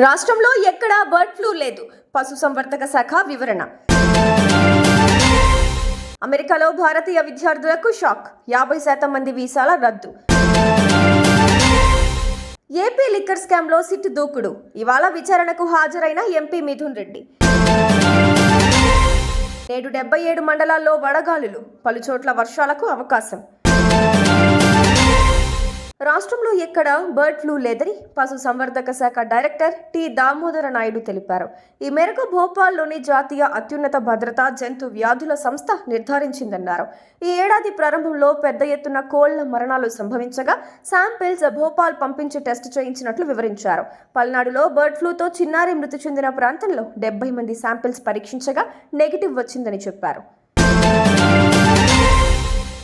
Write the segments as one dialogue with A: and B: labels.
A: రాష్ట్రంలో ఎక్కడా bird flu లేదు. పశుసంవర్ధక శాఖ వివరణ. అమెరికాలో భారతీయ విద్యార్థులకు షాక్. 50% మంది వీసాల రద్దు. ఏపీ లిక్కర్ స్కామ్లో సిట్ దూకుడు. ఇవాళ విచారణకు హాజరైన ఎంపీ మిథున్ రెడ్డి. నేడు 77 మండలాల్లో వడగాలులు. పలుచోట్ల వర్షాలకు అవకాశం. రాష్ట్రంలో ఎక్కడ బర్డ్ ఫ్లూ లేదని పశుసంవర్ధక శాఖ డైరెక్టర్ టి దామోదర నాయుడు తెలిపారు. ఈ మేరకు భోపాల్లోని జాతీయ అత్యున్నత భద్రతా జంతు వ్యాధుల సంస్థ నిర్ధారించిందన్నారు. ఈ ఏడాది ప్రారంభంలో పెద్ద ఎత్తున కోళ్ల మరణాలు సంభవించగా శాంపిల్స్ భోపాల్ పంపించి టెస్ట్ చేయించినట్లు వివరించారు. పల్నాడులో బర్డ్ ఫ్లూతో చిన్నారి మృతి చెందిన ప్రాంతంలో 70 మంది శాంపిల్స్ పరీక్షించగా నెగిటివ్ వచ్చిందని చెప్పారు.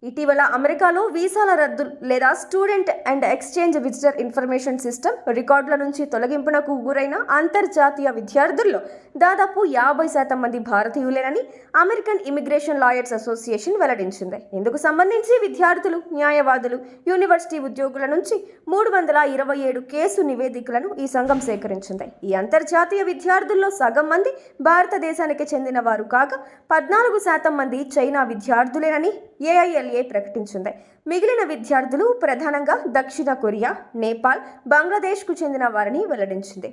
A: ఇటీవల అమెరికాలో వీసాల రద్దు లేదా student and exchange visitor information system రికార్డుల నుంచి తొలగింపునకు గురైన అంతర్జాతీయ విద్యార్థుల్లో దాదాపు 50% మంది భారతీయులేనని అమెరికన్ ఇమిగ్రేషన్ లాయర్స్ అసోసియేషన్ వెల్లడించింది. ఇందుకు సంబంధించి విద్యార్థులు, న్యాయవాదులు, యూనివర్సిటీ ఉద్యోగుల నుంచి 327 కేసు నివేదికలను ఈ సంఘం సేకరించింది. ఈ అంతర్జాతీయ విద్యార్థుల్లో సగం మంది భారతదేశానికి చెందిన వారు కాగా 14% మంది చైనా విద్యార్థులేనని ఏఐఎల్ఏ ప్రకటించింది. మిగిలిన విద్యార్థులు ప్రధానంగా దక్షిణ కొరియా, నేపాల్, బంగ్లాదేశ్కు చెందిన వారని వెల్లడించింది.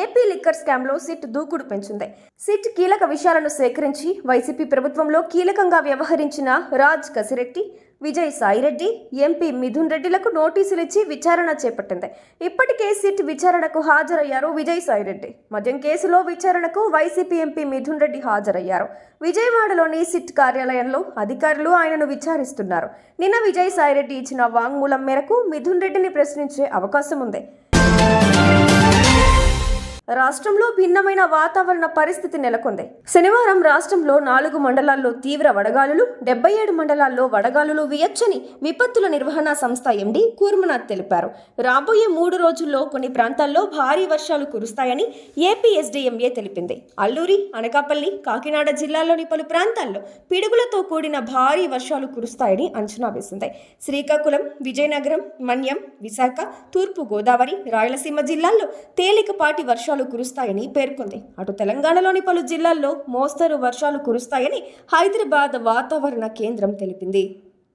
A: ఏపీ లిక్కర్ స్కామ్లో సిట్ దూకుడు పెంచింది. సిట్ కీలక విషయాలను సేకరించి వైసీపీ ప్రభుత్వంలో కీలకంగా వ్యవహరించిన రాజ్ కసిరెడ్డి, విజయ్ సాయిరెడ్డి, ఎంపీ మిథున్ రెడ్డిలకు నోటీసులు ఇచ్చి విచారణ చేపట్టింది. ఇప్పటికే సిట్ విచారణకు హాజరయ్యారు విజయ్ సాయిరెడ్డి. మద్యం కేసులో విచారణకు వైసీపీ ఎంపీ మిథున్ రెడ్డి హాజరయ్యారు. విజయవాడలోని సిట్ కార్యాలయంలో అధికారులు ఆయనను విచారిస్తున్నారు. నిన్న విజయ్ సాయిరెడ్డి ఇచ్చిన వాంగ్మూలం మేరకు మిథున్ రెడ్డిని ప్రశ్నించే అవకాశం ఉంది. రాష్ట్రంలో భిన్నమైన వాతావరణ పరిస్థితి నెలకొంది. శనివారం రాష్ట్రంలో 4 మండలాల్లో తీవ్ర వడగాలులు, 77 మండలాల్లో వడగాలులు వీయొచ్చని విపత్తుల నిర్వహణ సంస్థ ఎండీ కూర్మనాథ్ తెలిపారు. రాబోయే 3 రోజుల్లో కొన్ని ప్రాంతాల్లో భారీ వర్షాలు కురుస్తాయని ఏపీ ఎస్డీఎంఏ తెలిపింది. అల్లూరి, అనకాపల్లి, కాకినాడ జిల్లాల్లోని పలు ప్రాంతాల్లో పిడుగులతో కూడిన భారీ వర్షాలు కురుస్తాయని అంచనా వేసింది. శ్రీకాకుళం, విజయనగరం, మన్యం, విశాఖ, తూర్పు గోదావరి, రాయలసీమ జిల్లాల్లో తేలికపాటి వర్షాలు కురుస్తాయని పేర్కొంది. అటు తెలంగాణలోని పలు జిల్లాల్లో మోస్తరు వర్షాలు కురుస్తాయని హైదరాబాద్ వాతావరణ కేంద్రం తెలిపింది.